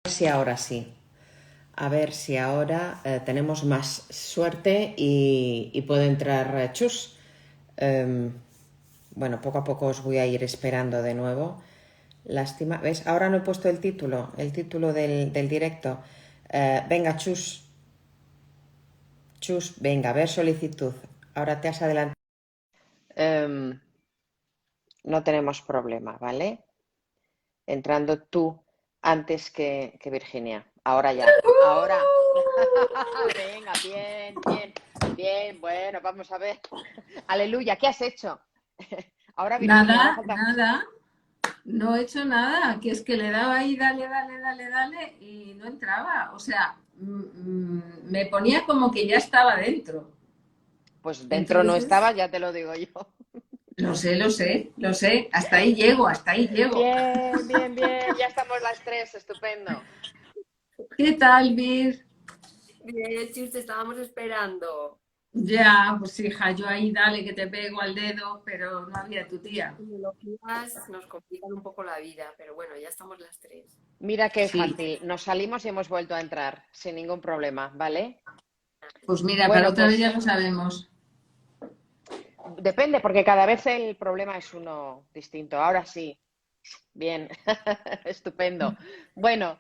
Si ahora sí. A ver si ahora tenemos más suerte y puede entrar Chus. Em, bueno, poco a poco os voy a ir esperando de nuevo. Lástima. ¿Ves? Ahora no he puesto el título del directo. Venga, Chus. Chus, venga, a ver solicitud. Ahora te has adelantado. Em, no tenemos problema, ¿vale? Entrando tú antes que Virginia. Ahora ya. Ahora. Venga, bien, bien, bien. Bueno, vamos a ver. Aleluya, ¿qué has hecho? Ahora Virginia, ahora Nada, falta. nada, no he hecho nada, que es que le daba ahí, dale, dale, dale, dale, y no entraba. O sea, me ponía como que ya estaba dentro. Pues dentro no Entonces, estaba, ya te lo digo yo. lo sé, lo sé, lo sé, hasta ahí llego, hasta ahí llego. Bien, bien, bien. Ya estamos las tres, estupendo. ¿Qué tal, Vir? Bien, si te estábamos esperando. Ya, pues hija, yo ahí dale que te pego al dedo, pero no había tu tía. Tecnologías nos complican un poco la vida, pero bueno, ya estamos las tres. Mira qué Sí, fácil. Nos salimos y hemos vuelto a entrar sin ningún problema, ¿vale? pues mira, para Bueno, otra vez ya pues lo sabemos. depende, porque cada vez el problema es uno distinto. Ahora sí, bien, estupendo. Bueno,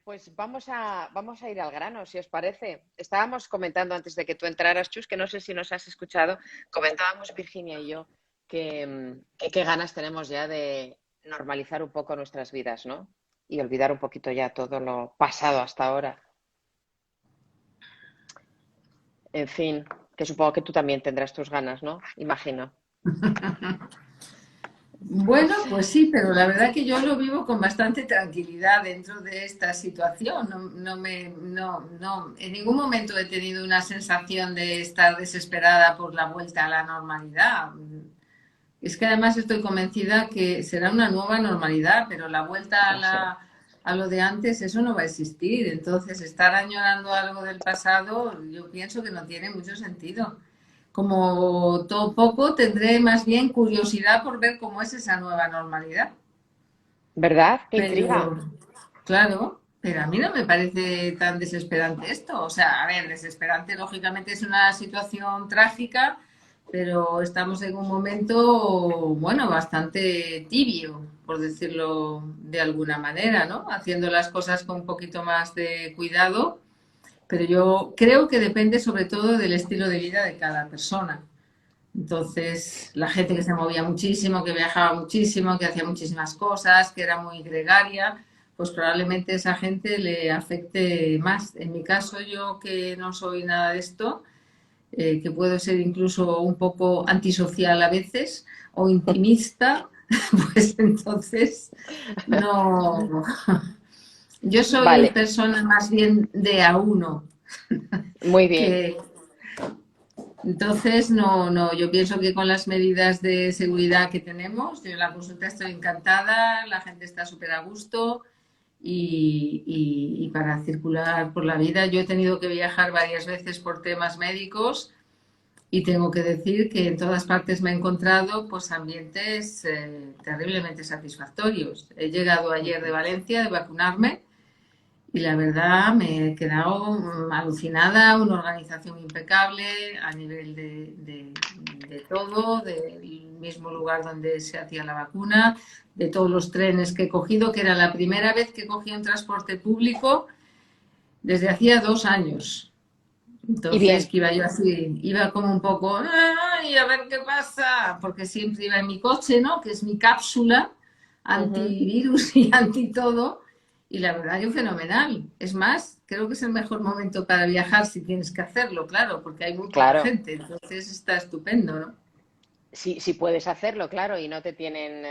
pues vamos a ir al grano, si os parece. Estábamos comentando antes de que tú entraras, Chus, que no sé si nos has escuchado, comentábamos Virginia y yo que qué ganas tenemos ya de normalizar un poco nuestras vidas, ¿no? Y olvidar un poquito ya todo lo pasado hasta ahora. En fin, que supongo que tú también tendrás tus ganas, ¿no? Imagino. Bueno, pues sí, pero la verdad que yo lo vivo con bastante tranquilidad dentro de esta situación. No, en ningún momento he tenido una sensación de estar desesperada por la vuelta a la normalidad. Es que además estoy convencida que será una nueva normalidad, pero la vuelta Va a ser. a lo de antes, eso no va a existir. Entonces, estar añorando algo del pasado, yo pienso que no tiene mucho sentido. Como todo poco, tendré más bien curiosidad por ver cómo es esa nueva normalidad. ¿Verdad? ¡Qué intriga! Pero, claro, pero a mí no me parece tan desesperante esto. O sea, a ver, desesperante lógicamente es una situación trágica, pero estamos en un momento, bueno, bastante tibio, por decirlo de alguna manera, ¿no? Haciendo las cosas con un poquito más de cuidado, pero yo creo que depende sobre todo del estilo de vida de cada persona. Entonces, la gente que se movía muchísimo, que viajaba muchísimo, que hacía muchísimas cosas, que era muy gregaria, pues probablemente esa gente le afecte más. En mi caso, yo que no soy nada de esto, que puedo ser incluso un poco antisocial a veces o intimista, pues entonces no. Yo soy Vale, persona más bien de a uno, muy bien. que entonces, yo pienso que con las medidas de seguridad que tenemos, yo en la consulta estoy encantada, la gente está súper a gusto y para circular por la vida. Yo he tenido que viajar varias veces por temas médicos y tengo que decir que en todas partes me he encontrado pues ambientes terriblemente satisfactorios. He llegado ayer de Ujú. Valencia de vacunarme y la verdad me he quedado alucinada, una organización impecable a nivel de todo, del mismo lugar donde se hacía la vacuna, de todos los trenes que he cogido, que era la primera vez que cogí un transporte público desde hacía 2 años. Y Entonces, bien. que iba yo así, iba como un poco, ay, a ver qué pasa, porque siempre iba en mi coche, ¿no? Que es mi cápsula Ujú. antivirus y anti todo. Y la verdad que fenomenal. Es más, creo que es el mejor momento para viajar si tienes que hacerlo, claro, porque hay muy poca Claro, gente. Entonces está estupendo, ¿no? si puedes hacerlo, claro, y no te tienen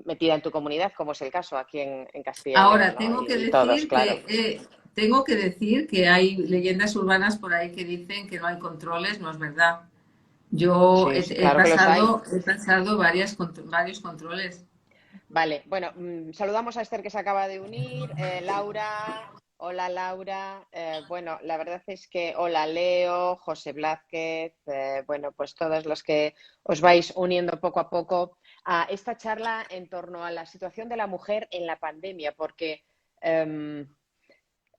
metida en tu comunidad, como es el caso aquí en Castilla y León, Ahora, ¿no? Y todos, claro. tengo que decir que hay leyendas urbanas por ahí que dicen que no hay controles, no es verdad. Yo Sí, sí, claro que los hay. he pasado varios controles. Vale, bueno, saludamos a Esther que se acaba de unir, Laura. Hola Laura. Bueno, la verdad es que hola Leo, José Blázquez, bueno, pues todos los que os vais uniendo poco a poco a esta charla en torno a la situación de la mujer en la pandemia, porque em,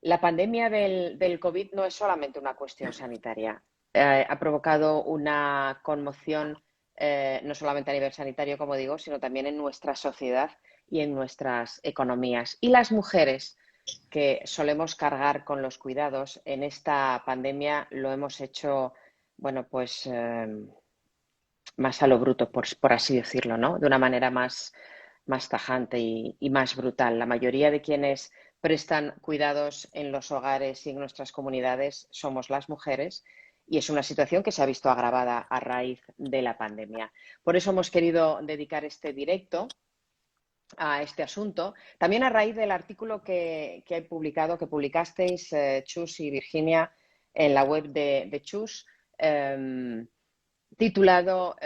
la pandemia del COVID no es solamente una cuestión sanitaria. Ha provocado una conmoción no solamente a nivel sanitario, como digo, sino también en nuestra sociedad y en nuestras economías. Y las mujeres que solemos cargar con los cuidados en esta pandemia lo hemos hecho, bueno, pues más a lo bruto, por así decirlo, ¿no? De una manera más tajante y más brutal. La mayoría de quienes prestan cuidados en los hogares y en nuestras comunidades somos las mujeres y es una situación que se ha visto agravada a raíz de la pandemia. Por eso hemos querido dedicar este directo a este asunto, también a raíz del artículo que he publicado, que publicasteis Chus y Virginia en la web de Chus, titulado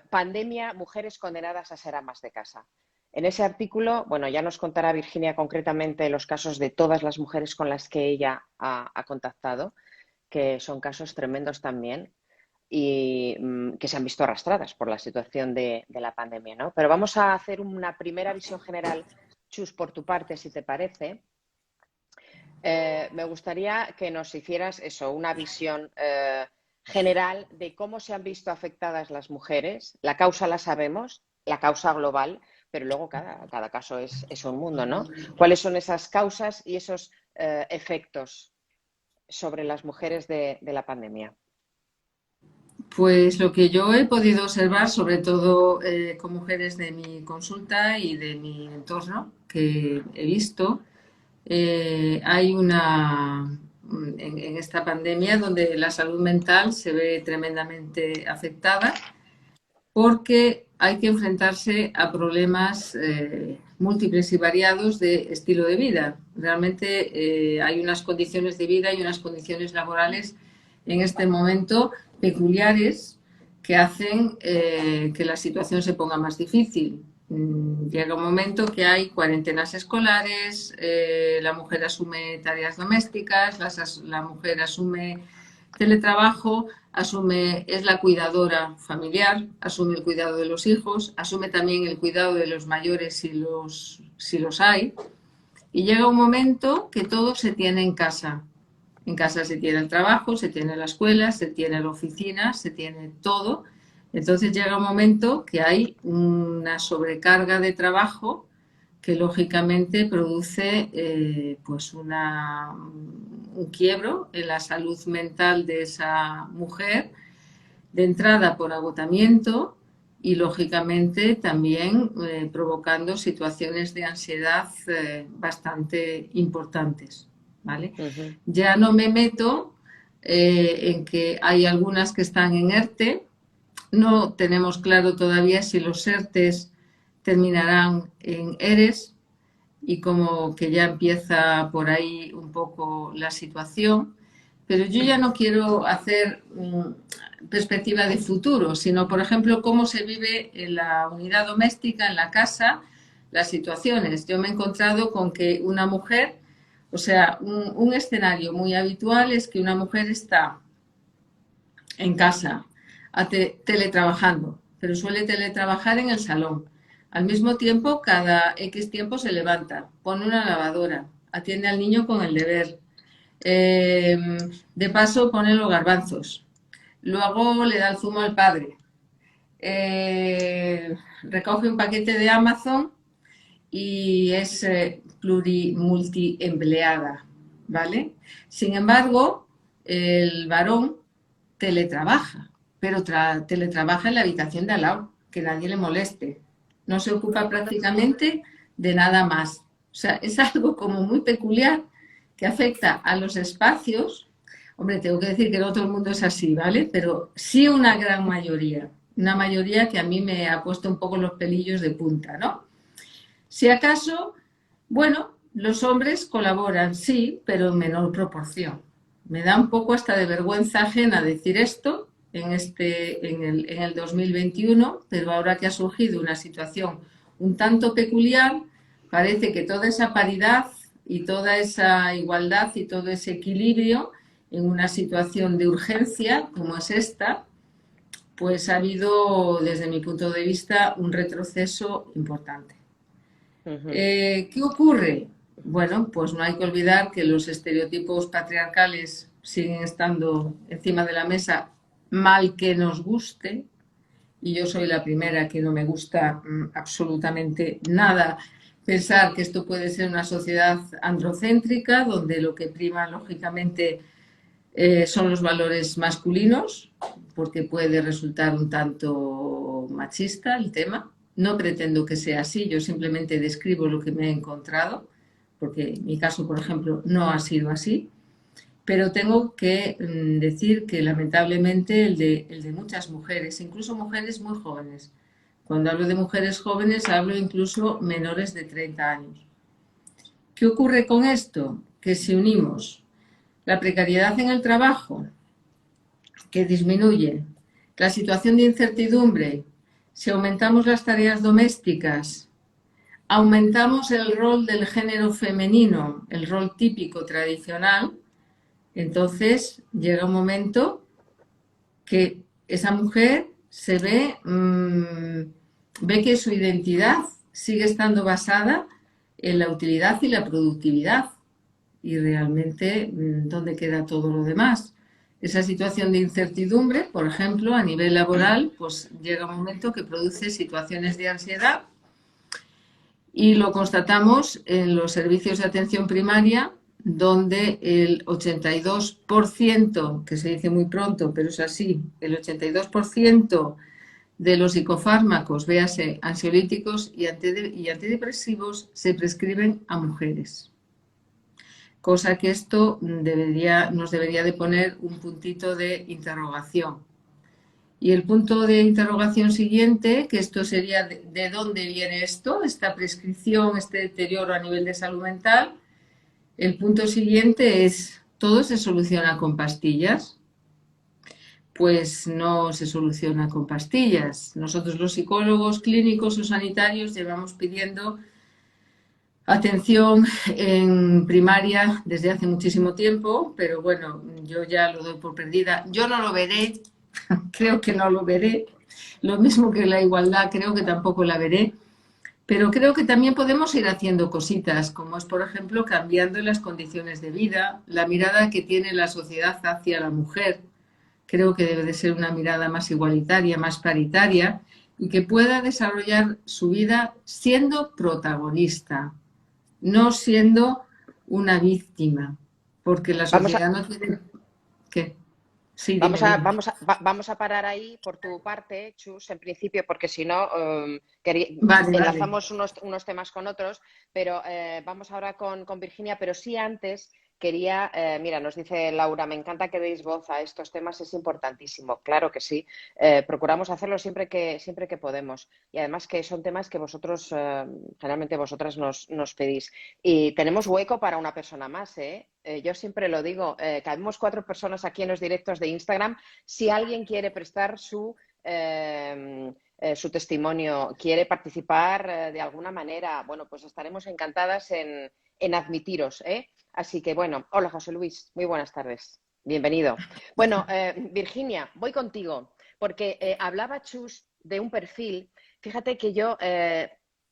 Pandemia, mujeres condenadas a ser amas de casa. En ese artículo, bueno, ya nos contará Virginia concretamente los casos de todas las mujeres con las que ella ha contactado, que son casos tremendos también y que se han visto arrastradas por la situación de la pandemia, ¿no? Pero vamos a hacer una primera visión general, Chus, por tu parte, si te parece. Me gustaría que nos hicieras eso, una visión general de cómo se han visto afectadas las mujeres. La causa la sabemos, la causa global, pero luego cada caso es un mundo, ¿no? ¿Cuáles son esas causas y esos efectos sobre las mujeres de la pandemia? Pues lo que yo he podido observar, sobre todo con mujeres de mi consulta y de mi entorno que he visto, hay en esta pandemia donde la salud mental se ve tremendamente afectada porque hay que enfrentarse a problemas múltiples y variados de estilo de vida. Realmente hay unas condiciones de vida y unas condiciones laborales en este momento peculiares que hacen que la situación se ponga más difícil. Llega un momento que hay cuarentenas escolares, la mujer asume tareas domésticas, la mujer asume teletrabajo, es la cuidadora familiar, asume el cuidado de los hijos, asume también el cuidado de los mayores si los hay. Y llega un momento que todo se tiene en casa. En casa se tiene el trabajo, se tiene la escuela, se tiene la oficina, se tiene todo. Entonces llega un momento que hay una sobrecarga de trabajo que lógicamente produce pues un quiebro en la salud mental de esa mujer, de entrada por agotamiento y lógicamente también provocando situaciones de ansiedad bastante importantes. ¿Vale? Uh-huh. Ya no me meto en que hay algunas que están en ERTE, no tenemos claro todavía si los ERTEs terminarán en ERES y como que ya empieza por ahí un poco la situación, pero yo ya no quiero hacer perspectiva de futuro, sino, por ejemplo, cómo se vive en la unidad doméstica, en la casa, las situaciones. Yo me he encontrado con que una mujer, o sea, un escenario muy habitual es que una mujer está en casa teletrabajando, pero suele teletrabajar en el salón. Al mismo tiempo, cada X tiempo se levanta, pone una lavadora, atiende al niño con el deber. De paso, pone los garbanzos. Luego le da el zumo al padre. Recoge un paquete de Amazon y es multiempleada, ¿vale? Sin embargo, el varón teletrabaja, pero teletrabaja en la habitación de al lado, que nadie le moleste. No se ocupa prácticamente de nada más. O sea, es algo como muy peculiar que afecta a los espacios. Hombre, tengo que decir que no todo el mundo es así, ¿vale? Pero sí una gran mayoría. Una mayoría que a mí me ha puesto un poco los pelillos de punta, ¿no? Si acaso, bueno, los hombres colaboran, sí, pero en menor proporción. Me da un poco hasta de vergüenza ajena decir esto en el 2021, pero ahora que ha surgido una situación un tanto peculiar, parece que toda esa paridad y toda esa igualdad y todo ese equilibrio en una situación de urgencia como es esta, pues ha habido, desde mi punto de vista, un retroceso importante. Ujú. ¿Qué ocurre? Bueno, pues no hay que olvidar que los estereotipos patriarcales siguen estando encima de la mesa, mal que nos guste, y yo soy la primera que no me gusta absolutamente nada pensar que esto puede ser una sociedad androcéntrica, donde lo que prima, lógicamente, son los valores masculinos, porque puede resultar un tanto machista el tema. No pretendo que sea así, yo simplemente describo lo que me he encontrado, porque en mi caso, por ejemplo, no ha sido así. Pero tengo que decir que lamentablemente el de muchas mujeres, incluso mujeres muy jóvenes. Cuando hablo de mujeres jóvenes, hablo incluso menores de 30 años. ¿Qué ocurre con esto? Que si unimos la precariedad en el trabajo, que disminuye, la situación de incertidumbre, si aumentamos las tareas domésticas, aumentamos el rol del género femenino, el rol típico tradicional, entonces llega un momento que esa mujer se ve que su identidad sigue estando basada en la utilidad y la productividad. Y realmente, ¿dónde queda todo lo demás? Esa situación de incertidumbre, por ejemplo, a nivel laboral, pues llega un momento que produce situaciones de ansiedad y lo constatamos en los servicios de atención primaria, donde el 82%, que se dice muy pronto, pero es así, el 82% de los psicofármacos, véase ansiolíticos y antidepresivos, se prescriben a mujeres. Cosa que esto nos debería de poner un puntito de interrogación. Y el punto de interrogación siguiente, que esto sería de dónde viene esto, esta prescripción, este deterioro a nivel de salud mental. El punto siguiente es, ¿todo se soluciona con pastillas? Pues no se soluciona con pastillas. Nosotros los psicólogos clínicos o sanitarios llevamos pidiendo atención en primaria desde hace muchísimo tiempo, pero bueno, yo ya lo doy por perdida. Yo no lo veré, creo que no lo veré. Lo mismo que la igualdad, creo que tampoco la veré. Pero creo que también podemos ir haciendo cositas, como es, por ejemplo, cambiando las condiciones de vida, la mirada que tiene la sociedad hacia la mujer. Creo que debe de ser una mirada más igualitaria, más paritaria y que pueda desarrollar su vida siendo protagonista, no siendo una víctima, porque la Vamos a, sociedad no tiene... ¿Qué? Sí, Vamos dime, a, dime. vamos a, vamos a parar ahí por tu parte, Chus, en principio, porque si no, Vale, vale. enlazamos unos temas con otros, pero vamos ahora con Virginia, pero sí antes quería, mira, nos dice Laura, me encanta que deis voz a estos temas, es importantísimo, claro que sí, procuramos hacerlo siempre que podemos y además que son temas que vosotros, generalmente vosotras nos pedís. Y tenemos hueco para una persona más, ¿eh? Yo siempre lo digo, cabemos 4 personas aquí en los directos de Instagram. Si alguien quiere prestar su testimonio, quiere participar de alguna manera, bueno, pues estaremos encantadas en admitiros, ¿eh? Así que, bueno, hola José Luis, muy buenas tardes. Bienvenido. Bueno, Virginia, voy contigo, porque hablaba Chus de un perfil. Fíjate que yo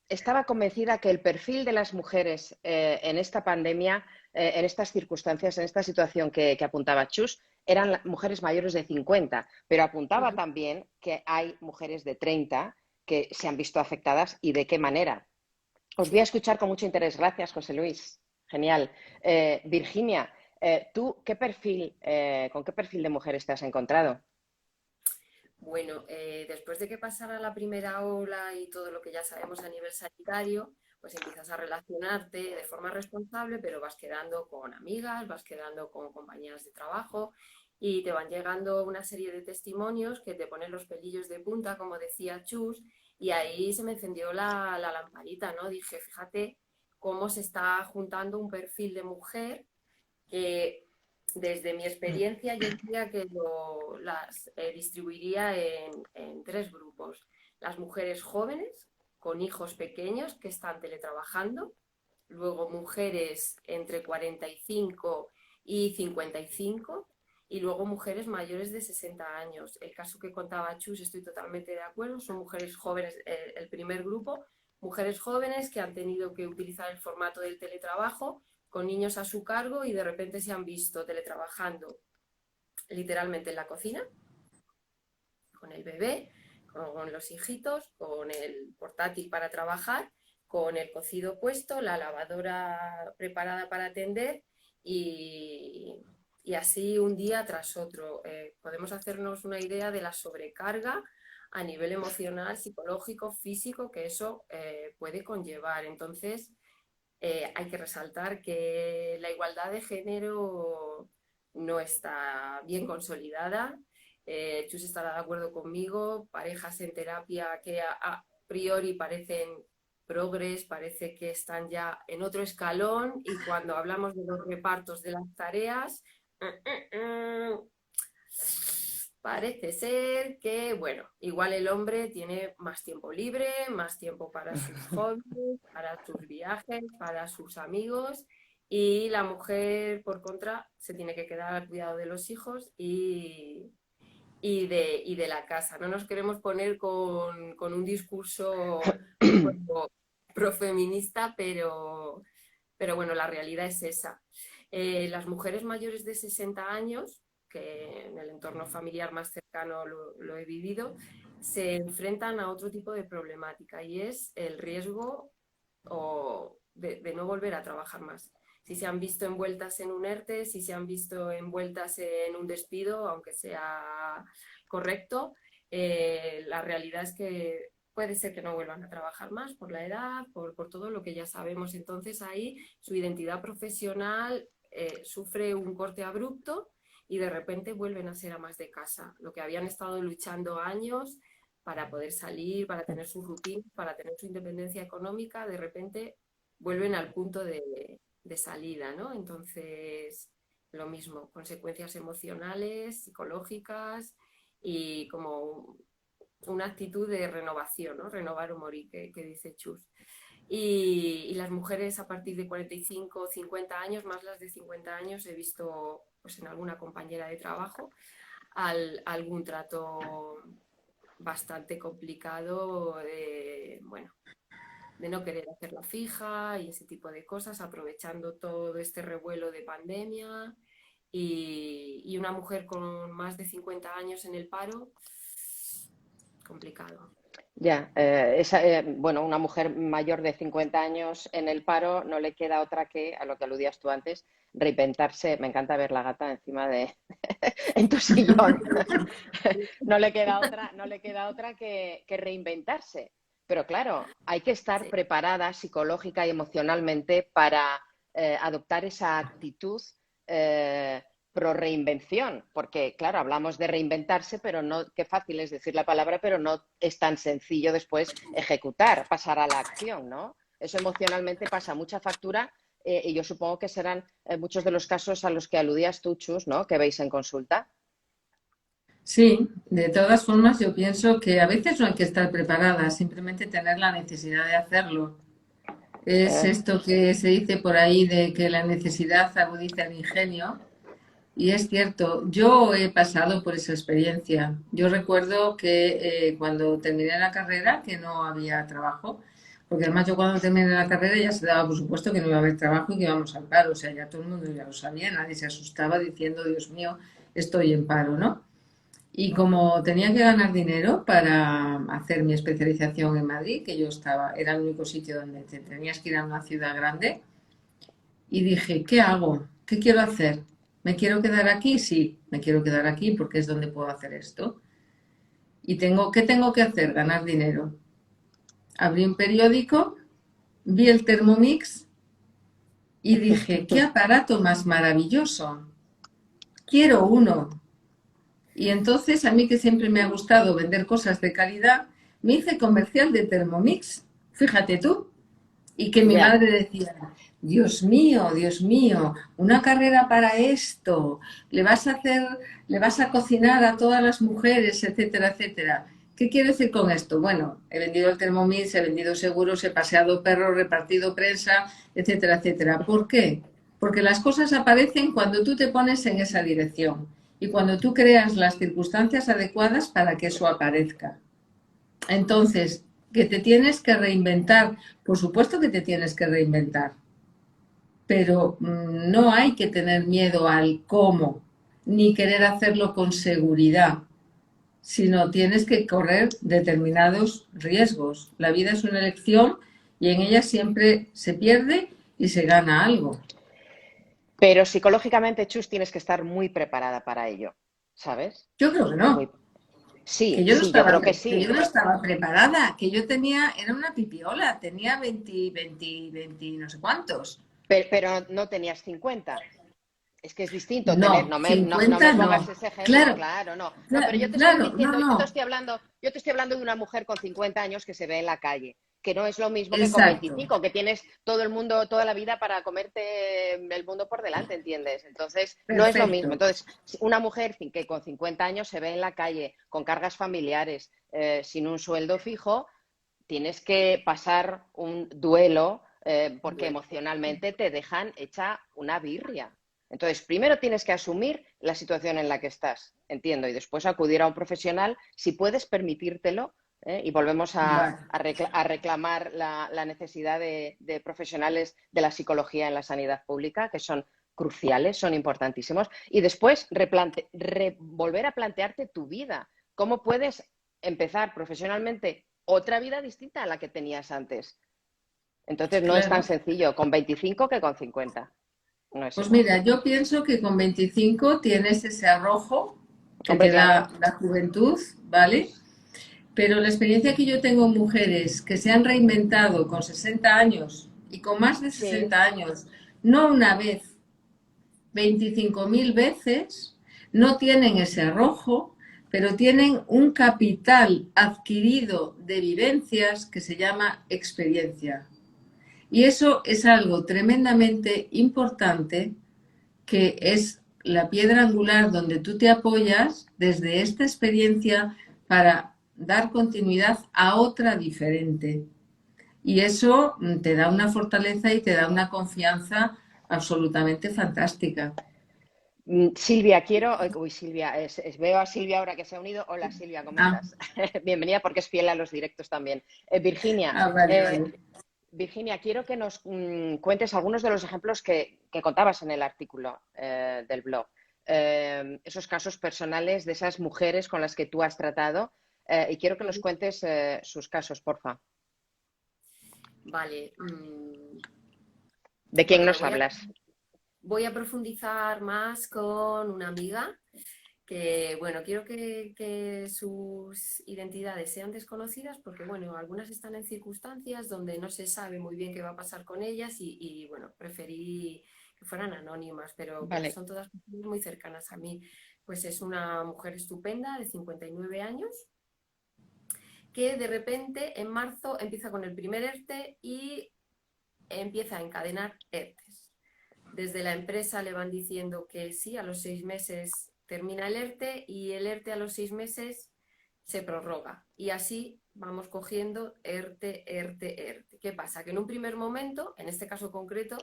estaba convencida que el perfil de las mujeres en esta pandemia, en estas circunstancias, en esta situación que apuntaba Chus, eran mujeres mayores de 50, pero apuntaba también que hay mujeres de 30 que se han visto afectadas y de qué manera. Os voy a escuchar con mucho interés. Gracias, José Luis. Genial. Virginia, ¿tú con qué perfil de mujeres te has encontrado? Bueno, después de que pasara la primera ola y todo lo que ya sabemos a nivel sanitario, pues empiezas a relacionarte de forma responsable, pero vas quedando con amigas, vas quedando con compañeras de trabajo y te van llegando una serie de testimonios que te ponen los pelillos de punta, como decía Chus, y ahí se me encendió la lamparita, ¿no? Dije, fíjate cómo se está juntando un perfil de mujer que desde mi experiencia yo diría que las distribuiría en 3 grupos. Las mujeres jóvenes con hijos pequeños que están teletrabajando, luego mujeres entre 45 y 55 y luego mujeres mayores de 60 años. El caso que contaba Chus, estoy totalmente de acuerdo, son mujeres jóvenes, el primer grupo, mujeres jóvenes que han tenido que utilizar el formato del teletrabajo con niños a su cargo y de repente se han visto teletrabajando literalmente en la cocina, con el bebé, con los hijitos, con el portátil para trabajar, con el cocido puesto, la lavadora preparada para atender y así un día tras otro. Podemos hacernos una idea de la sobrecarga a nivel emocional, psicológico, físico que eso puede conllevar. Entonces, hay que resaltar que la igualdad de género no está bien consolidada. Chus estará de acuerdo conmigo, parejas en terapia que a priori parecen progres, parece que están ya en otro escalón y cuando hablamos de los repartos de las tareas, parece ser que, bueno, igual el hombre tiene más tiempo libre, más tiempo para sus hobbies, para sus viajes, para sus amigos y la mujer, por contra, se tiene que quedar al cuidado de los hijos y de la casa. No nos queremos poner con un discurso profeminista, pero bueno, la realidad es esa. Las mujeres mayores de 60 años, que en el entorno familiar más cercano lo he vivido, se enfrentan a otro tipo de problemática y es el riesgo de no volver a trabajar más. Si se han visto envueltas en un ERTE, si se han visto envueltas en un despido, aunque sea correcto, la realidad es que puede ser que no vuelvan a trabajar más por la edad, por todo lo que ya sabemos. Entonces ahí su identidad profesional sufre un corte abrupto y de repente vuelven a ser amas de casa, lo que habían estado luchando años para poder salir, para tener su rutina, para tener su independencia económica, de repente vuelven al punto de salida, ¿no? Entonces, lo mismo, consecuencias emocionales, psicológicas y como una actitud de renovación, ¿no? Renovar o morir, que dice Chus. Y las mujeres a partir de 45 o 50 años, más las de 50 años, he visto pues, en alguna compañera de trabajo algún trato bastante complicado bueno, de no querer hacerla fija y ese tipo de cosas, aprovechando todo este revuelo de pandemia y una mujer con más de 50 años en el paro, complicado. Ya, bueno, una mujer mayor de 50 años en el paro no le queda otra que, a lo que aludías tú antes, reinventarse. Me encanta ver la gata encima de en tu sillón. No le queda otra que reinventarse. Pero claro, hay que estar Sí. preparada psicológica y emocionalmente para adoptar esa actitud pro reinvención, porque claro, hablamos de reinventarse, pero no, qué fácil es decir la palabra, pero no es tan sencillo después ejecutar, pasar a la acción, ¿no? Eso emocionalmente pasa mucha factura y yo supongo que serán muchos de los casos a los que aludías tú, Chus, ¿no? Que veis en consulta. Sí, de todas formas yo pienso que a veces no hay que estar preparada, simplemente tener la necesidad de hacerlo. Es ¿Eh? esto que se dice por ahí de que la necesidad agudiza el ingenio. Y es cierto, yo he pasado por esa experiencia. Yo recuerdo que cuando terminé la carrera, que no había trabajo, porque además yo cuando terminé la carrera ya se daba por supuesto que no iba a haber trabajo y que íbamos al paro. O sea, ya todo el mundo ya lo sabía, nadie se asustaba diciendo, Dios mío, estoy en paro, ¿no? Y como tenía que ganar dinero para hacer mi especialización en Madrid, que yo estaba, era el único sitio donde tenías que ir a una ciudad grande, y dije, ¿qué hago? ¿Qué quiero hacer? ¿Me quiero quedar aquí? Sí, me quiero quedar aquí porque es donde puedo hacer esto. ¿Y qué tengo que hacer? Ganar dinero. Abrí un periódico, vi el Thermomix y dije, qué aparato más maravilloso. Quiero uno. Y entonces a mí que siempre me ha gustado vender cosas de calidad, me hice comercial de Thermomix. Fíjate tú. Y que mi Ya. madre decía, Dios mío, una carrera para esto, le vas a cocinar a todas las mujeres, etcétera, etcétera. ¿Qué quiero decir con esto? Bueno, he vendido el Thermomix, he vendido seguros, he paseado perros, repartido prensa, etcétera, etcétera. ¿Por qué? Porque las cosas aparecen cuando tú te pones en esa dirección y cuando tú creas las circunstancias adecuadas para que eso aparezca. Entonces, que te tienes que reinventar, por supuesto que te tienes que reinventar, pero no hay que tener miedo al cómo, ni querer hacerlo con seguridad, sino tienes que correr determinados riesgos. La vida es una elección y en ella siempre se pierde y se gana algo. Pero psicológicamente, Chus, tienes que estar muy preparada para ello, ¿sabes? Yo creo que Muy... no, Sí, sí, yo creo que sí. yo no estaba preparada, que yo tenía, era una pipiola, tenía 20 no sé cuántos. Pero no tenías 50. Es que es distinto tener, No, no 50 me pongas no. ese ejemplo, Claro, claro, no. No, pero yo te estoy claro, no, diciendo, no. yo te estoy hablando de una mujer con 50 años que se ve en la calle, que no es lo mismo que con Exacto, 25, que tienes todo el mundo, toda la vida para comerte el mundo por delante, ¿entiendes? Entonces, no es lo mismo. perfecto. Entonces, una mujer que con 50 años se ve en la calle, con cargas familiares, sin un sueldo fijo, tienes que pasar un duelo porque Bueno, emocionalmente te dejan hecha una birria. Entonces, primero tienes que asumir la situación en la que estás, entiendo, y después acudir a un profesional si puedes permitírtelo, y volvemos vale. a reclamar la necesidad de profesionales de la psicología en la sanidad pública, que son cruciales, son importantísimos, y después volver a plantearte tu vida. ¿Cómo puedes empezar profesionalmente otra vida distinta a la que tenías antes? Entonces, no es tan Claro. sencillo con 25 que con 50. No es Pues igual. mira, yo pienso que con 25 tienes ese arrojo que Hombre, te claro. da la juventud, ¿vale? Pero la experiencia que yo tengo en mujeres que se han reinventado con 60 años y con más de Sí. 60 años, no una vez, 25.000 veces, no tienen ese arrojo, pero tienen un capital adquirido de vivencias que se llama experiencia. Y eso es algo tremendamente importante, que es la piedra angular donde tú te apoyas desde esta experiencia para dar continuidad a otra diferente. Y eso te da una fortaleza y te da una confianza absolutamente fantástica. Silvia, quiero. Uy, Silvia, veo a Silvia ahora que se ha unido. Hola, Silvia, ¿cómo Ah, estás? Bienvenida porque es fiel a los directos también. Virginia, vale, vale. Virginia, quiero que nos cuentes algunos de los ejemplos que contabas en el artículo del blog. Esos casos personales de esas mujeres con las que tú has tratado, y quiero que nos cuentes sus casos, porfa. Vale. ¿De quién Bueno, nos hablas? voy a profundizar más con una amiga que, bueno, quiero que sus identidades sean desconocidas porque, bueno, algunas están en circunstancias donde no se sabe muy bien qué va a pasar con ellas bueno, preferí que fueran anónimas, pero Vale. son todas muy cercanas a mí. Pues es una mujer estupenda de 59 años que de repente en marzo empieza con el primer ERTE y empieza a encadenar ERTES. Desde la empresa le van diciendo que sí, a los 6 meses termina el ERTE y el ERTE a los 6 meses se prorroga. Y así vamos cogiendo ERTE, ERTE, ERTE. ¿Qué pasa? Que en un primer momento, en este caso concreto,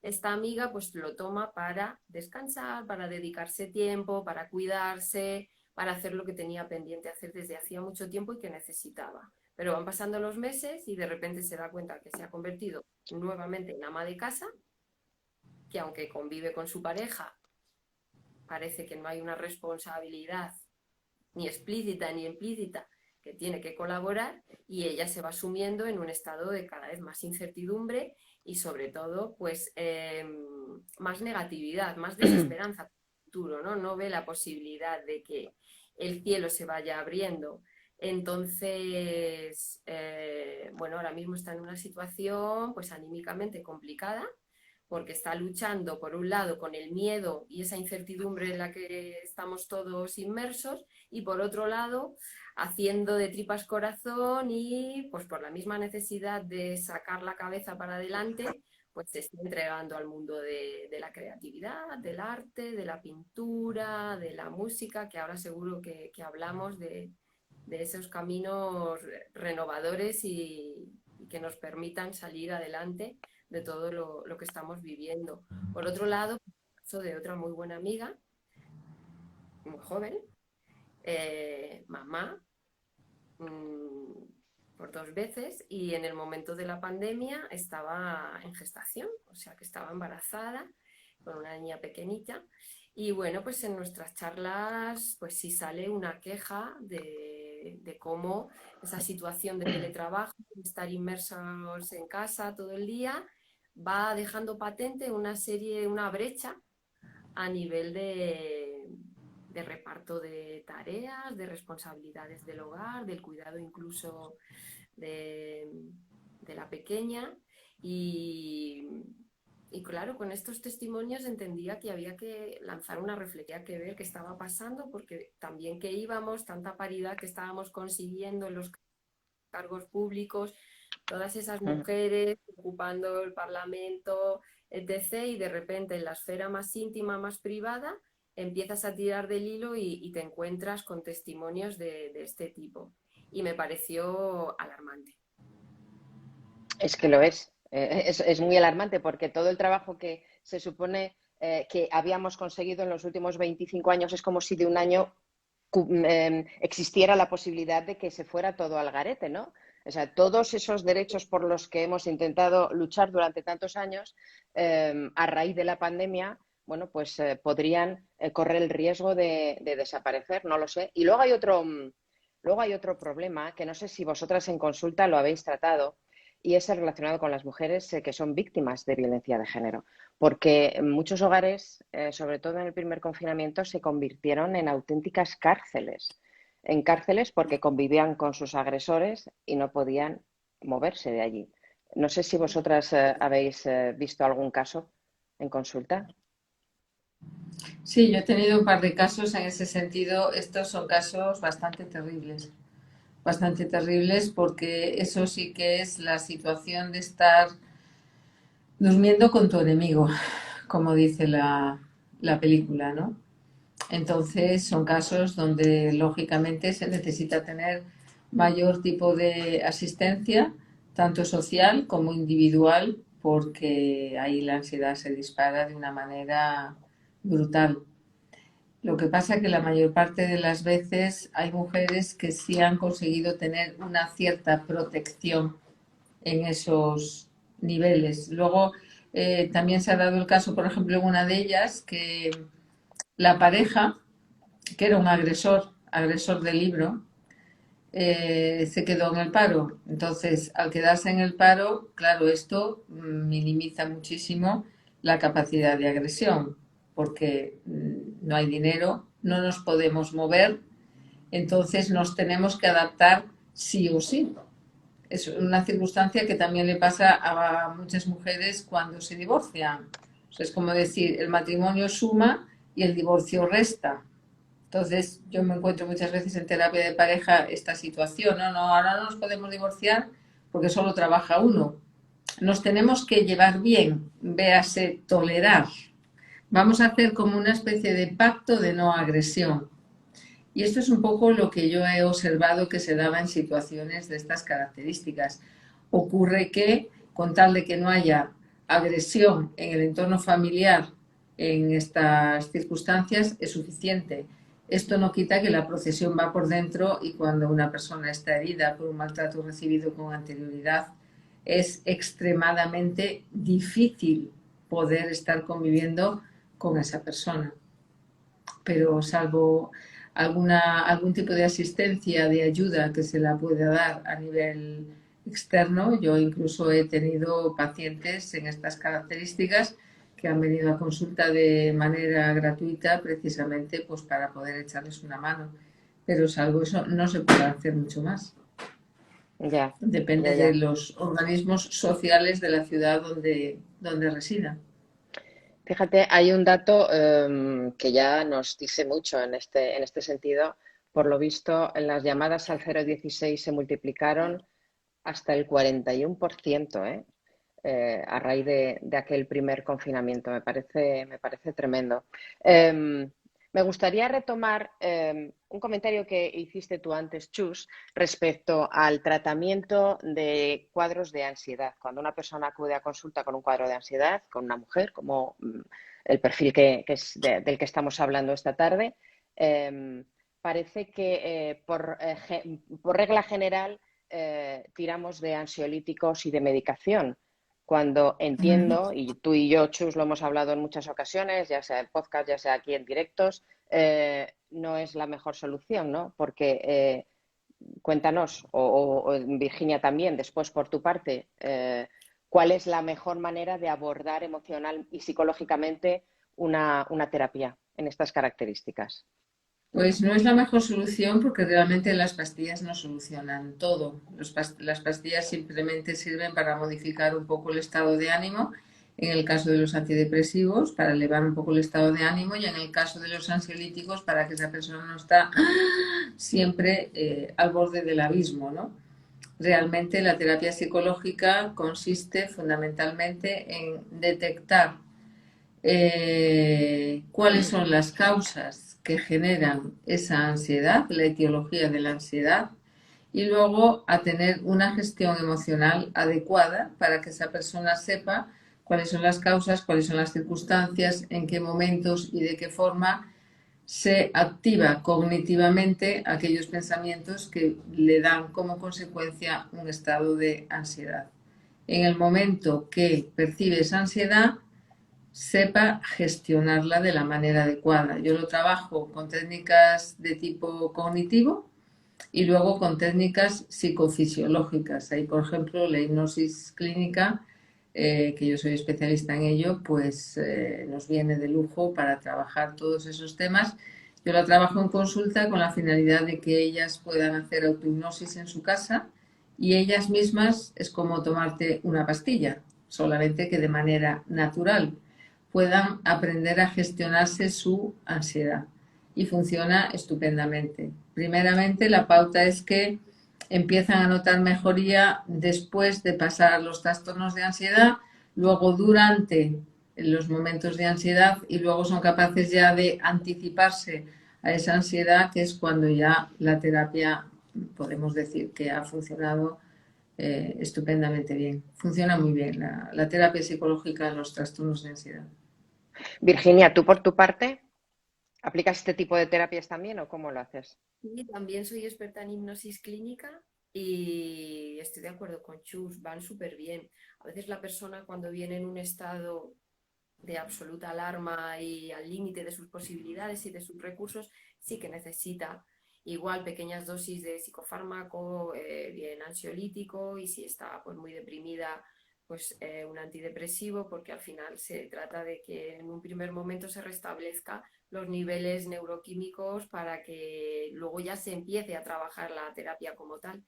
esta amiga pues lo toma para descansar, para dedicarse tiempo, para cuidarse, para hacer lo que tenía pendiente hacer desde hacía mucho tiempo y que necesitaba. Pero van pasando los meses y de repente se da cuenta que se ha convertido nuevamente en ama de casa, que aunque convive con su pareja, parece que no hay una responsabilidad ni explícita ni implícita que tiene que colaborar y ella se va sumiendo en un estado de cada vez más incertidumbre y sobre todo pues más negatividad, más desesperanza para el futuro, ¿no? No ve la posibilidad de que el cielo se vaya abriendo. Entonces, bueno, ahora mismo está en una situación pues anímicamente complicada porque está luchando por un lado con el miedo y esa incertidumbre en la que estamos todos inmersos y por otro lado haciendo de tripas corazón y pues por la misma necesidad de sacar la cabeza para adelante pues se está entregando al mundo de la creatividad, del arte, de la pintura, de la música, que ahora seguro que hablamos de esos caminos renovadores y que nos permitan salir adelante de todo lo que estamos viviendo. Por otro lado, caso de otra muy buena amiga, muy joven, mamá, por 2 veces, y en el momento de la pandemia estaba en gestación, o sea que estaba embarazada con una niña pequeñita. Y bueno, pues en nuestras charlas pues sí sale una queja de cómo esa situación de teletrabajo, de estar inmersos en casa todo el día, va dejando patente una brecha a nivel de reparto de tareas, de responsabilidades del hogar, del cuidado incluso de, de la pequeña. Y, y claro, con estos testimonios entendía que había que lanzar una reflexión, que ver qué estaba pasando, porque también que íbamos, tanta paridad que estábamos consiguiendo en los cargos públicos, todas esas mujeres ocupando el Parlamento, etc. Y de repente en la esfera más íntima, más privada, empiezas a tirar del hilo y te encuentras con testimonios de este tipo. Y me pareció alarmante. Es que lo es. Es muy alarmante porque todo el trabajo que se supone que habíamos conseguido en los últimos 25 años es como si de un año existiera la posibilidad de que se fuera todo al garete, ¿no? O sea, todos esos derechos por los que hemos intentado luchar durante tantos años, a raíz de la pandemia, bueno, pues podrían correr el riesgo de desaparecer, no lo sé. Y luego hay otro problema que no sé si vosotras en consulta lo habéis tratado, y es el relacionado con las mujeres que son víctimas de violencia de género, porque muchos hogares, sobre todo en el primer confinamiento, se convirtieron en auténticas cárceles, en cárceles porque convivían con sus agresores y no podían moverse de allí. No sé si vosotras habéis visto algún caso en consulta. Sí, yo he tenido un par de casos en ese sentido. Estos son casos bastante terribles porque eso sí que es la situación de estar durmiendo con tu enemigo, como dice la película, ¿no? Entonces son casos donde lógicamente se necesita tener mayor tipo de asistencia, tanto social como individual, porque ahí la ansiedad se dispara de una manera brutal. Lo que pasa es que la mayor parte de las veces hay mujeres que sí han conseguido tener una cierta protección en esos niveles. Luego, también se ha dado el caso, por ejemplo, en una de ellas, que la pareja, que era un agresor del libro, se quedó en el paro. Entonces, al quedarse en el paro, claro, esto minimiza muchísimo la capacidad de agresión, porque no hay dinero, no nos podemos mover, entonces nos tenemos que adaptar sí o sí. Es una circunstancia que también le pasa a muchas mujeres cuando se divorcian. O sea, es como decir, el matrimonio suma y el divorcio resta. Entonces, yo me encuentro muchas veces en terapia de pareja esta situación, no, no, ahora no nos podemos divorciar porque solo trabaja uno. Nos tenemos que llevar bien, véase tolerar. Vamos a hacer como una especie de pacto de no agresión. Y esto es un poco lo que yo he observado que se daba en situaciones de estas características. Ocurre que, con tal de que no haya agresión en el entorno familiar en estas circunstancias, es suficiente. Esto no quita que la procesión va por dentro y cuando una persona está herida por un maltrato recibido con anterioridad, es extremadamente difícil poder estar conviviendo con esa persona. Pero salvo algún tipo de asistencia, de ayuda que se la pueda dar a nivel externo, yo incluso he tenido pacientes en estas características que han venido a consulta de manera gratuita precisamente pues para poder echarles una mano. Pero salvo eso no se puede hacer mucho más. Ya, Depende ya, de ya. los organismos sociales de la ciudad donde residan. Fíjate, hay un dato que ya nos dice mucho en este sentido. Por lo visto, en las llamadas al 016 se multiplicaron hasta el 41%, a raíz de aquel primer confinamiento. Me parece tremendo. Me gustaría retomar un comentario que hiciste tú antes, Chus, respecto al tratamiento de cuadros de ansiedad. Cuando una persona acude a consulta con un cuadro de ansiedad, con una mujer, como el perfil del que estamos hablando esta tarde, parece que por regla general tiramos de ansiolíticos y de medicación. Cuando entiendo, y tú y yo, Chus, lo hemos hablado en muchas ocasiones, ya sea en podcast, ya sea aquí en directos, no es la mejor solución, ¿no? Porque cuéntanos, o Virginia también, después por tu parte, ¿cuál es la mejor manera de abordar emocional y psicológicamente una terapia en estas características? Pues no es la mejor solución porque realmente las pastillas no solucionan todo. Las pastillas simplemente sirven para modificar un poco el estado de ánimo, en el caso de los antidepresivos, para elevar un poco el estado de ánimo y en el caso de los ansiolíticos para que esa persona no está siempre al borde del abismo, ¿no? Realmente la terapia psicológica consiste fundamentalmente en detectar cuáles son las causas que generan esa ansiedad, la etiología de la ansiedad, y luego a tener una gestión emocional adecuada para que esa persona sepa cuáles son las causas, cuáles son las circunstancias, en qué momentos y de qué forma se activa cognitivamente aquellos pensamientos que le dan como consecuencia un estado de ansiedad. En el momento que percibe esa ansiedad, sepa gestionarla de la manera adecuada. Yo lo trabajo con técnicas de tipo cognitivo y luego con técnicas psicofisiológicas. Ahí, por ejemplo, la hipnosis clínica, que yo soy especialista en ello, pues nos viene de lujo para trabajar todos esos temas. Yo la trabajo en consulta con la finalidad de que ellas puedan hacer autohipnosis en su casa y ellas mismas es como tomarte una pastilla, solamente que de manera natural puedan aprender a gestionarse su ansiedad y funciona estupendamente. Primeramente, la pauta es que empiezan a notar mejoría después de pasar los trastornos de ansiedad, luego durante los momentos de ansiedad y luego son capaces ya de anticiparse a esa ansiedad, que es cuando ya la terapia podemos decir que ha funcionado estupendamente bien. Funciona muy bien la terapia psicológica en los trastornos de ansiedad. Virginia, ¿tú por tu parte aplicas este tipo de terapias también o cómo lo haces? Sí, también soy experta en hipnosis clínica y estoy de acuerdo con Chus, van súper bien. A veces la persona cuando viene en un estado de absoluta alarma y al límite de sus posibilidades y de sus recursos, sí que necesita igual pequeñas dosis de psicofármaco, bien ansiolítico, y si está pues muy deprimida, pues un antidepresivo, porque al final se trata de que en un primer momento se restablezca los niveles neuroquímicos para que luego ya se empiece a trabajar la terapia como tal.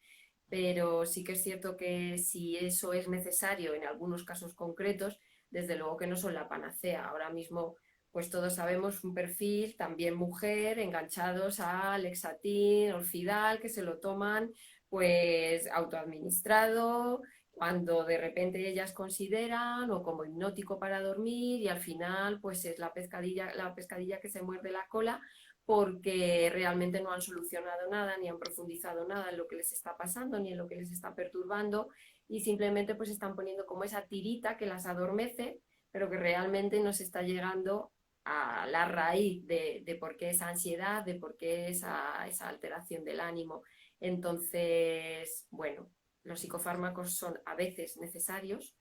Pero sí que es cierto que si eso es necesario en algunos casos concretos, desde luego que no son la panacea. Ahora mismo, pues todos sabemos un perfil, también mujer, enganchados a Lexatin, Orfidal, que se lo toman pues autoadministrado, cuando de repente ellas consideran o como hipnótico para dormir y al final pues es la pescadilla que se muerde la cola porque realmente no han solucionado nada, ni han profundizado nada en lo que les está pasando, ni en lo que les está perturbando, y simplemente pues están poniendo como esa tirita que las adormece, pero que realmente nos está llegando a la raíz de por qué esa ansiedad, de por qué esa alteración del ánimo. Entonces, bueno, los psicofármacos son a veces necesarios,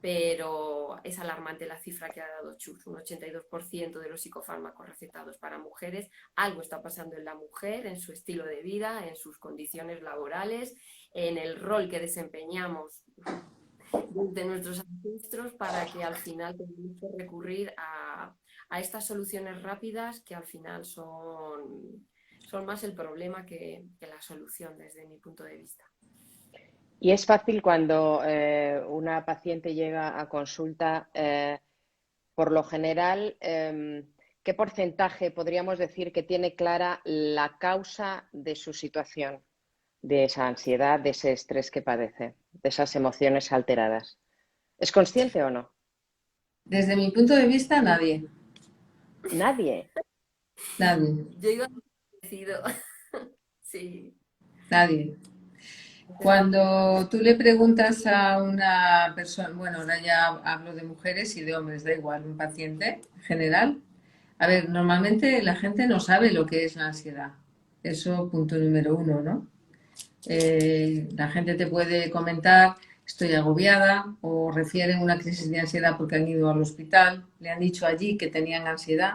pero es alarmante la cifra que ha dado Chus, un 82% de los psicofármacos recetados para mujeres. Algo está pasando en la mujer, en su estilo de vida, en sus condiciones laborales, en el rol que desempeñamos de nuestros ancestros para que al final tengamos que recurrir a estas soluciones rápidas que al final son más el problema que la solución desde mi punto de vista. Y es fácil cuando una paciente llega a consulta, por lo general, ¿qué porcentaje podríamos decir que tiene clara la causa de su situación, de esa ansiedad, de ese estrés que padece, de esas emociones alteradas? ¿Es consciente o no? Desde mi punto de vista, nadie. Nadie. Nadie, Yo iba decido. Sí. nadie. Entonces, Cuando tú le preguntas a una persona, bueno, ahora ya hablo de mujeres y de hombres, da igual, un paciente en general. A ver, normalmente la gente no sabe lo que es la ansiedad. Eso, punto número uno, ¿no? La gente te puede comentar, estoy agobiada, o refieren una crisis de ansiedad porque han ido al hospital, le han dicho allí que tenían ansiedad.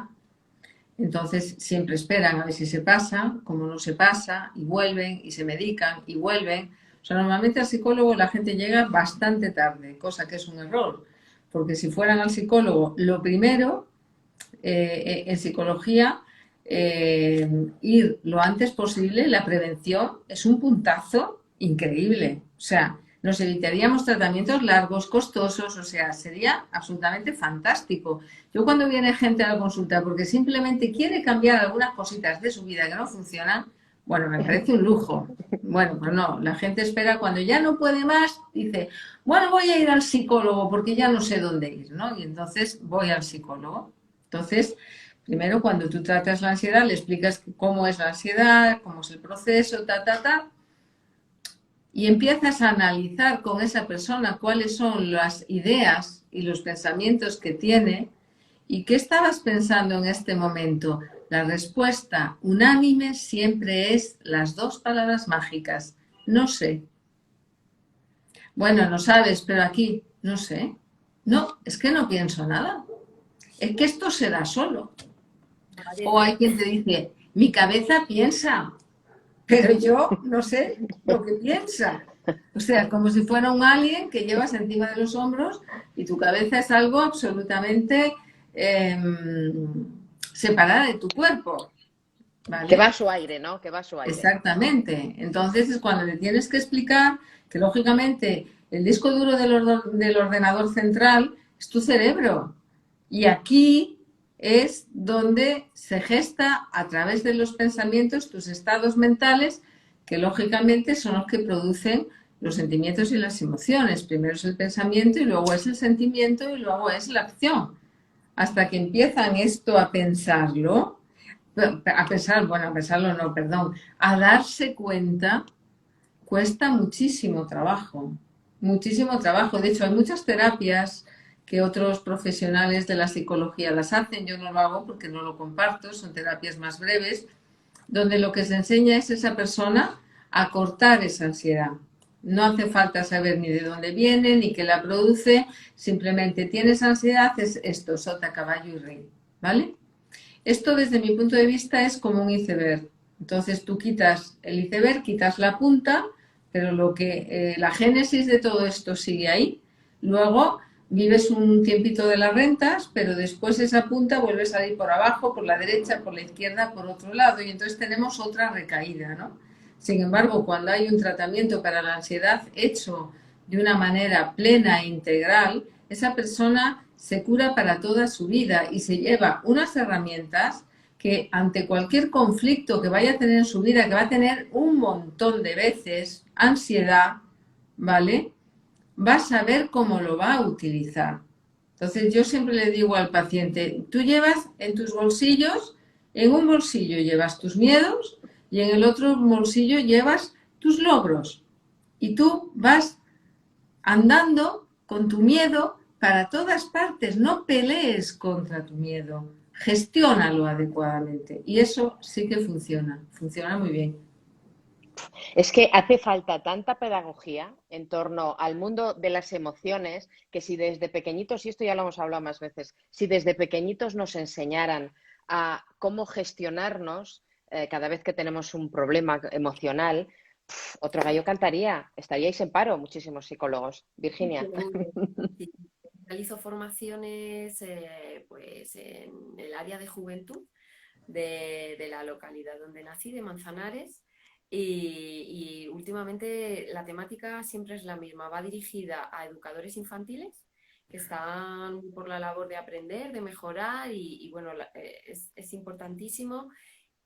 Entonces siempre esperan a ver si se pasa, como no se pasa, y vuelven, y se medican, y vuelven. O sea, normalmente al psicólogo la gente llega bastante tarde, cosa que es un error, porque si fueran al psicólogo, lo primero, en psicología, ir lo antes posible, la prevención es un puntazo increíble. O sea, nos evitaríamos tratamientos largos, costosos, o sea, sería absolutamente fantástico. Yo cuando viene gente a la consulta porque simplemente quiere cambiar algunas cositas de su vida que no funcionan, bueno, me parece un lujo. Bueno, pues no, la gente espera cuando ya no puede más, dice, bueno, voy a ir al psicólogo porque ya no sé dónde ir, ¿no? Y entonces voy al psicólogo. Entonces, primero cuando tú tratas la ansiedad, le explicas cómo es la ansiedad, cómo es el proceso, y empiezas a analizar con esa persona cuáles son las ideas y los pensamientos que tiene y qué estabas pensando en este momento. La respuesta unánime siempre es las dos palabras mágicas. No sé. Bueno, no sabes, pero aquí no sé. No, es que no pienso nada. Es que esto se da solo. O hay aparece. quien te dice, mi cabeza piensa, pero yo no sé lo que piensa. O sea, como si fuera un alien que llevas encima de los hombros y tu cabeza es algo absolutamente eh, separada de tu cuerpo, Que va ¿vale? a su aire, ¿no? Que va a su aire. Exactamente. Entonces es cuando le tienes que explicar que lógicamente el disco duro del ordenador central es tu cerebro. Y aquí es donde se gesta a través de los pensamientos tus estados mentales, que lógicamente son los que producen los sentimientos y las emociones. Primero es el pensamiento y luego es el sentimiento y luego es la acción. Hasta que empiezan esto a pensarlo, a pensar, bueno, a pensarlo no, perdón, a darse cuenta cuesta muchísimo trabajo, muchísimo trabajo. De hecho, hay muchas terapias que otros profesionales de la psicología las hacen, yo no lo hago porque no lo comparto, son terapias más breves, donde lo que se enseña es a esa persona a cortar esa ansiedad. No hace falta saber ni de dónde viene, ni qué la produce, simplemente tienes ansiedad, es esto, sota, caballo y rey, ¿vale? Esto desde mi punto de vista es como un iceberg. Entonces tú quitas el iceberg, quitas la punta, pero la génesis de todo esto sigue ahí. Luego vives un tiempito de las rentas, pero después esa punta vuelve a salir por abajo, por la derecha, por la izquierda, por otro lado, y entonces tenemos otra recaída, ¿no? Sin embargo, cuando hay un tratamiento para la ansiedad hecho de una manera plena e integral, esa persona se cura para toda su vida y se lleva unas herramientas que ante cualquier conflicto que vaya a tener en su vida, que va a tener un montón de veces, ansiedad, ¿vale? Va a saber cómo lo va a utilizar. Entonces yo siempre le digo al paciente, tú llevas en tus bolsillos, en un bolsillo llevas tus miedos y en el otro bolsillo llevas tus logros. Y tú vas andando con tu miedo para todas partes, no pelees contra tu miedo, gestiónalo adecuadamente. Y eso sí que funciona muy bien. Es que hace falta tanta pedagogía en torno al mundo de las emociones que si desde pequeñitos, y esto ya lo hemos hablado más veces, si desde pequeñitos nos enseñaran a cómo gestionarnos cada vez que tenemos un problema emocional, otro gallo cantaría. Estaríais en paro muchísimos psicólogos. Virginia. Sí, realizo formaciones pues en el área de juventud de la localidad donde nací, de Manzanares, y últimamente la temática siempre es la misma, va dirigida a educadores infantiles que están por la labor de aprender, de mejorar y bueno, es importantísimo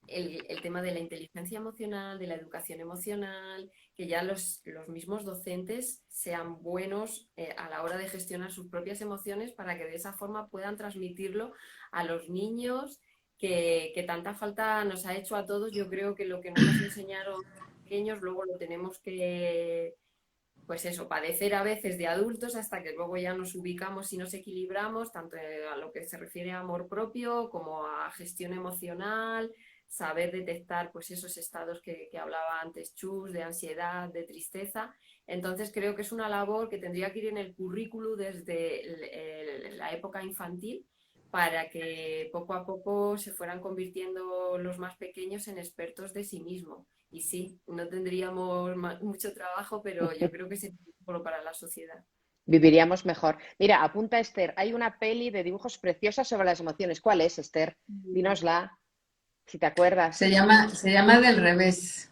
el tema de la inteligencia emocional, de la educación emocional, que ya los mismos docentes sean buenos a la hora de gestionar sus propias emociones para que de esa forma puedan transmitirlo a los niños que tanta falta nos ha hecho a todos. Yo creo que lo que no nos enseñaron pequeños, luego lo tenemos que, pues eso, padecer a veces de adultos hasta que luego ya nos ubicamos y nos equilibramos, tanto a lo que se refiere a amor propio como a gestión emocional, saber detectar pues esos estados que hablaba antes Chus, de ansiedad, de tristeza. Entonces creo que es una labor que tendría que ir en el currículo desde la época infantil para que poco a poco se fueran convirtiendo los más pequeños en expertos de sí mismos. Y sí, no tendríamos mucho trabajo, pero yo creo que sería bueno para la sociedad. Viviríamos mejor. Mira, apunta Esther, hay una peli de dibujos preciosa sobre las emociones. ¿Cuál es, Esther? Dínosla, si te acuerdas. Se llama Del revés.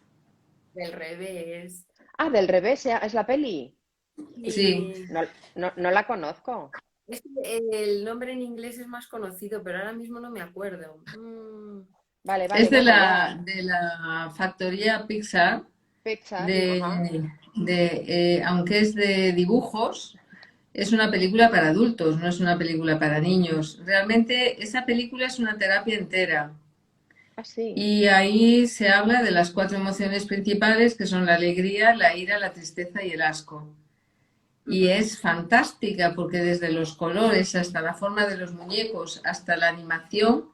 Del revés. Ah, del revés, es la peli. Sí, Sí. No, no la conozco. Es que el nombre en inglés es más conocido, pero ahora mismo no me acuerdo. Vale, es bueno, ya. de la factoría Pixar, Pixar, ajá. aunque es de dibujos, es una película para adultos, no es una película para niños. Realmente esa película es una terapia entera. Ah, sí. Y ahí se habla de las cuatro emociones principales, que son la alegría, la ira, la tristeza y el asco. Y es fantástica porque desde los colores hasta la forma de los muñecos, hasta la animación,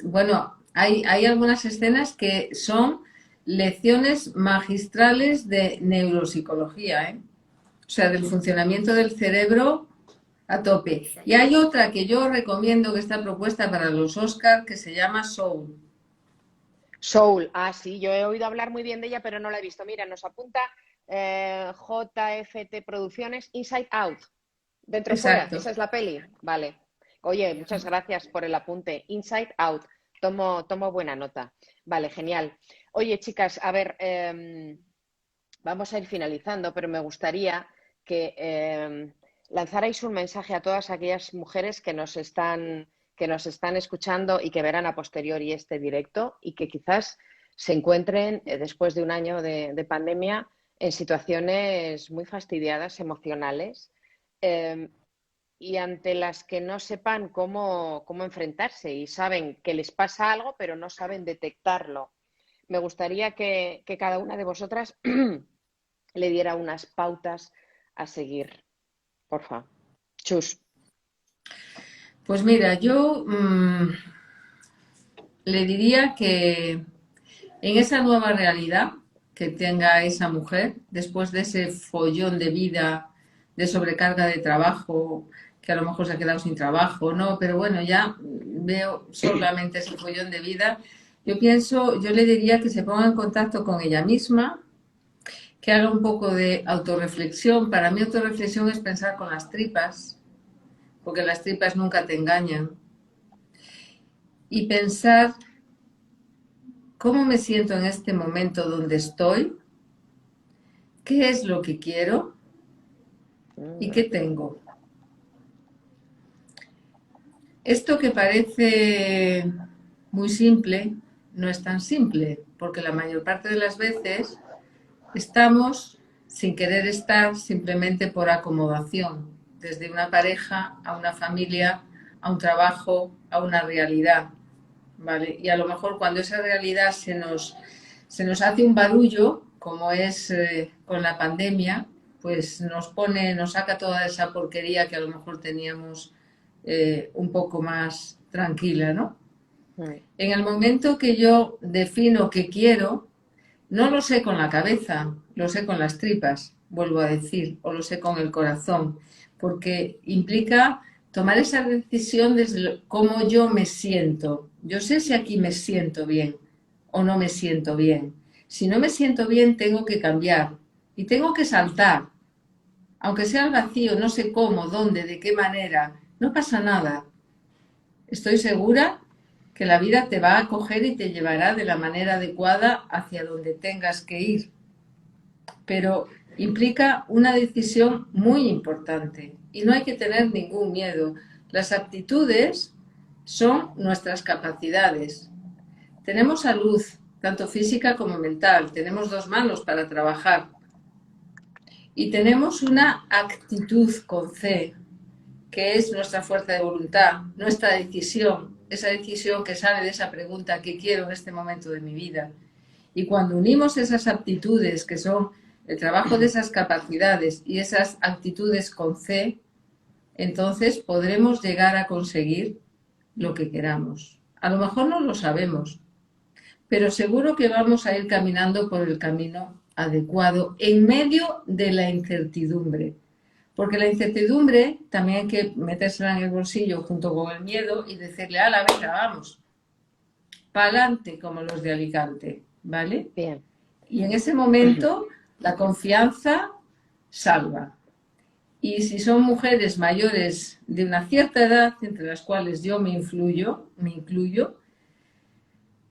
bueno, hay algunas escenas que son lecciones magistrales de neuropsicología, ¿eh? O sea, del funcionamiento del cerebro a tope. Y hay otra que yo recomiendo que está propuesta para los Oscar que se llama Soul. Soul, ah, sí, yo he oído hablar muy bien de ella, pero no la he visto. Mira, nos apunta JFT Producciones Inside Out. Dentro fuera, Exacto. esa es la peli. Vale. Oye, muchas gracias por el apunte. Inside Out. Tomo buena nota. Vale, genial. Oye, chicas, a ver, vamos a ir finalizando, pero me gustaría que lanzarais un mensaje a todas aquellas mujeres que nos están escuchando y que verán a posteriori este directo y que quizás se encuentren después de un año de pandemia en situaciones muy fastidiadas, emocionales, eh, y ante las que no sepan cómo enfrentarse y saben que les pasa algo, pero no saben detectarlo. Me gustaría que cada una de vosotras le diera unas pautas a seguir. Porfa. Chus. Pues mira, yo le diría que en esa nueva realidad que tenga esa mujer, después de ese follón de vida, de sobrecarga de trabajo, que a lo mejor se ha quedado sin trabajo, ¿no? Pero bueno, ya veo solamente ese follón de vida. Yo le diría que se ponga en contacto con ella misma, que haga un poco de autorreflexión. Para mí autorreflexión es pensar con las tripas, porque las tripas nunca te engañan. Y pensar cómo me siento en este momento donde estoy, qué es lo que quiero y qué tengo. Esto que parece muy simple no es tan simple, porque la mayor parte de las veces estamos sin querer estar simplemente por acomodación, desde una pareja a una familia, a un trabajo, a una realidad, ¿vale? Y a lo mejor cuando esa realidad se nos hace un barullo, como es con la pandemia, pues nos saca toda esa porquería que a lo mejor teníamos un poco más tranquila, ¿no? En el momento que yo defino qué quiero, no lo sé con la cabeza, lo sé con las tripas, vuelvo a decir, o lo sé con el corazón, porque implica tomar esa decisión desde cómo yo me siento. Yo sé si aquí me siento bien o no me siento bien. Si no me siento bien, tengo que cambiar y tengo que saltar. Aunque sea al vacío, no sé cómo, dónde, de qué manera, no pasa nada. Estoy segura que la vida te va a acoger y te llevará de la manera adecuada hacia donde tengas que ir. Pero implica una decisión muy importante y no hay que tener ningún miedo. Las aptitudes son nuestras capacidades. Tenemos salud, tanto física como mental. Tenemos dos manos para trabajar. Y tenemos una actitud con C, que es nuestra fuerza de voluntad, nuestra decisión, esa decisión que sale de esa pregunta, ¿qué quiero en este momento de mi vida? Y cuando unimos esas aptitudes, que son el trabajo de esas capacidades y esas actitudes con C, entonces podremos llegar a conseguir lo que queramos. A lo mejor no lo sabemos, pero seguro que vamos a ir caminando por el camino adecuado en medio de la incertidumbre. Porque la incertidumbre también hay que metérsela en el bolsillo junto con el miedo y decirle, ala, venga, vamos, pa'lante como los de Alicante, ¿vale? Bien. Y en ese momento la confianza salva. Y si son mujeres mayores de una cierta edad, entre las cuales yo me incluyo,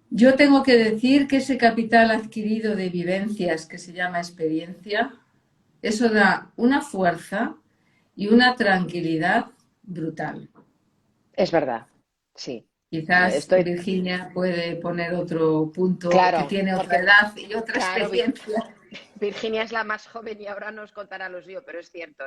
yo tengo que decir que ese capital adquirido de vivencias que se llama experiencia, eso da una fuerza y una tranquilidad brutal. Es verdad, sí. Quizás Virginia puede poner otro punto, claro, que tiene otra edad y otra experiencia. Virginia es la más joven y ahora nos contará los yo, pero es cierto,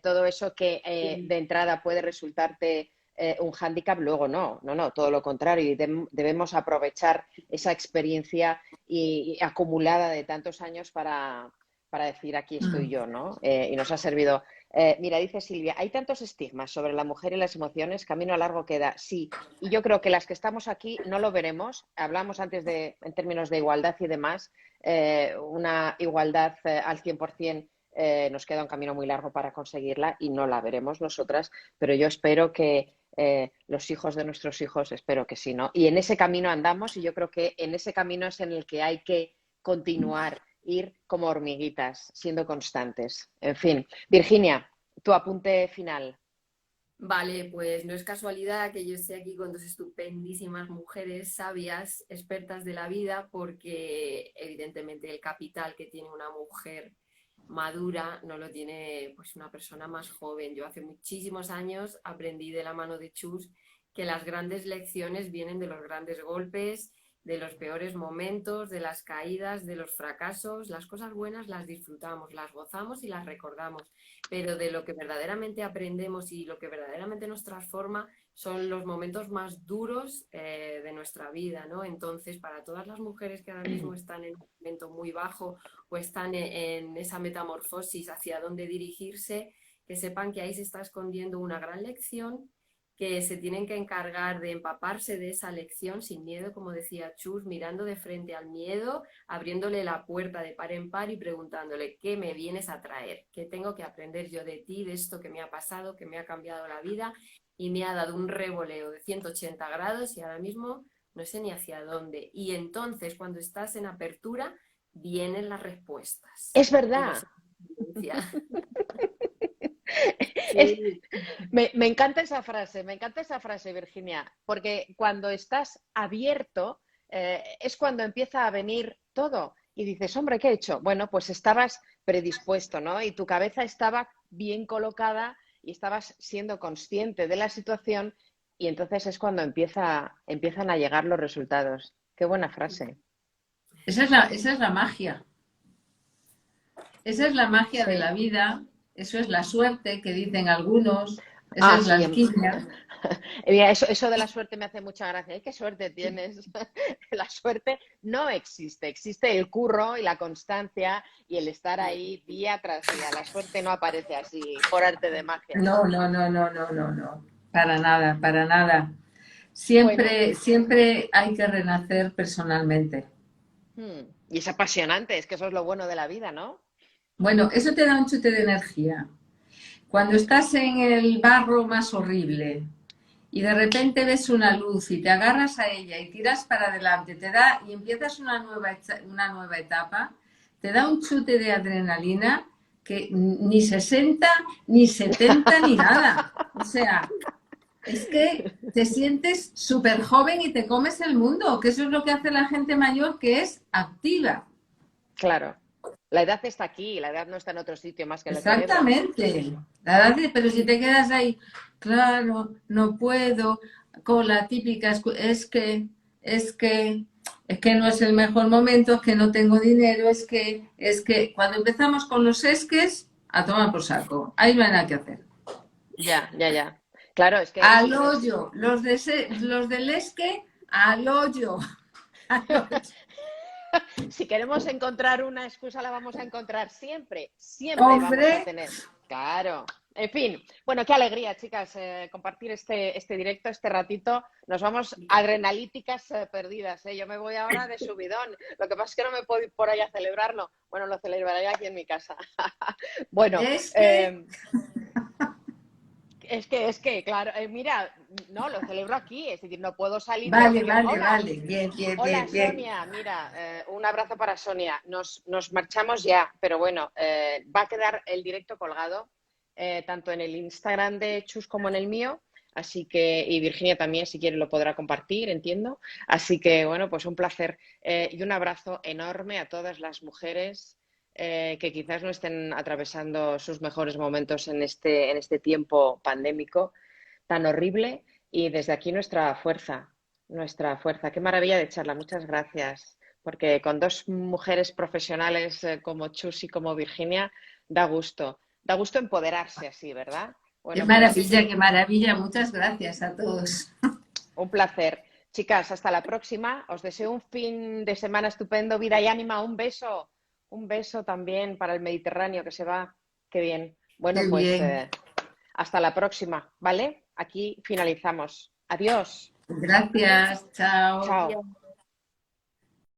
todo eso que de entrada puede resultarte un hándicap, luego no, todo lo contrario. Y debemos aprovechar esa experiencia y acumulada de tantos años para decir aquí estoy yo, ¿no? Y nos ha servido. Mira, dice Silvia, hay tantos estigmas sobre la mujer y las emociones, camino largo queda. Sí, y yo creo que las que estamos aquí no lo veremos. Hablamos antes en términos de igualdad y demás, una igualdad al 100%. Nos queda un camino muy largo para conseguirla y no la veremos nosotras, pero yo espero que los hijos de nuestros hijos, espero que sí, ¿no? Y en ese camino andamos y yo creo que en ese camino es en el que hay que continuar, ir como hormiguitas, siendo constantes. En fin, Virginia, tu apunte final. Vale, pues no es casualidad que yo esté aquí con dos estupendísimas mujeres sabias, expertas de la vida, porque evidentemente el capital que tiene una mujer madura no lo tiene pues una persona más joven. Yo hace muchísimos años aprendí de la mano de Chus que las grandes lecciones vienen de los grandes golpes, de los peores momentos, de las caídas, de los fracasos. Las cosas buenas las disfrutamos, las gozamos y las recordamos, pero de lo que verdaderamente aprendemos y lo que verdaderamente nos transforma son los momentos más duros de nuestra vida, ¿no? Entonces, para todas las mujeres que ahora mismo están en un momento muy bajo o están en esa metamorfosis hacia dónde dirigirse, que sepan que ahí se está escondiendo una gran lección, que se tienen que encargar de empaparse de esa lección sin miedo, como decía Chus, mirando de frente al miedo, abriéndole la puerta de par en par y preguntándole, ¿qué me vienes a traer? ¿Qué tengo que aprender yo de ti, de esto que me ha pasado, que me ha cambiado la vida y me ha dado un revoleo de 180 grados y ahora mismo no sé ni hacia dónde? Y entonces, cuando estás en apertura, vienen las respuestas. Es verdad. Sí. Me encanta esa frase, Virginia, porque cuando estás abierto es cuando empieza a venir todo y dices, hombre, ¿qué he hecho? Bueno, pues estabas predispuesto, ¿no? Y tu cabeza estaba bien colocada y estabas siendo consciente de la situación y entonces es cuando empiezan a llegar los resultados. Qué buena frase. Esa es la magia. Esa es la magia de la vida. Eso es la suerte que dicen algunos. Esa es la alquimia. Mira, eso de la suerte me hace mucha gracia. ¿Qué suerte tienes? La suerte no existe. Existe el curro y la constancia y el estar ahí día tras día. La suerte no aparece así por arte de magia. No. Para nada. Siempre hay que renacer personalmente. Y es apasionante. Es que eso es lo bueno de la vida, ¿no? Bueno, eso te da un chute de energía. Cuando estás en el barro más horrible y de repente ves una luz y te agarras a ella y tiras para adelante, y empiezas una nueva etapa, te da un chute de adrenalina que ni 60, ni 70, ni nada. O sea, es que te sientes súper joven y te comes el mundo, que eso es lo que hace la gente mayor, que es activa. Claro. La edad está aquí, la edad no está en otro sitio más que en el cerebro. Exactamente. Pero si te quedas ahí, claro, no puedo, con la típica, es que no es el mejor momento, es que no tengo dinero, es que cuando empezamos con los esques, a tomar por saco. Ahí no hay nada que hacer. Ya. Claro, es que Al hoyo. Los del Esque, al hoyo. Al hoyo. si queremos encontrar una excusa, la vamos a encontrar siempre. Siempre vamos a Hombre, tener. Claro. En fin, bueno, qué alegría, chicas, compartir este directo, este ratito. Nos vamos adrenalíticas perdidas, ¿eh? Yo me voy ahora de subidón. Lo que pasa es que no me puedo ir por ahí a celebrarlo. Bueno, lo celebraré aquí en mi casa. Bueno, es que... es que, claro, mira, no, lo celebro aquí, es decir, no puedo salir y Vale, decir, vale, hola, vale. Bien, bien, hola bien, bien. Sonia, mira, un abrazo para Sonia. Nos marchamos ya, pero bueno, va a quedar el directo colgado, tanto en el Instagram de Chus como en el mío. Así que, y Virginia también, si quiere, lo podrá compartir, entiendo. Así que, bueno, pues un placer y un abrazo enorme a todas las mujeres que quizás no estén atravesando sus mejores momentos en este tiempo pandémico tan horrible. Y desde aquí nuestra fuerza, nuestra fuerza. Qué maravilla de charla, muchas gracias. Porque con dos mujeres profesionales como Chus y como Virginia, da gusto empoderarse así, ¿verdad? Bueno, pues Qué maravilla. Muchas gracias a todos. un placer. Chicas, hasta la próxima. Os deseo un fin de semana estupendo, vida y ánima. Un beso también para el Mediterráneo que se va. Qué bien. Bueno, Qué pues bien. hasta la próxima, ¿vale? Aquí finalizamos. Adiós. Gracias. Chao. Chao. Adiós.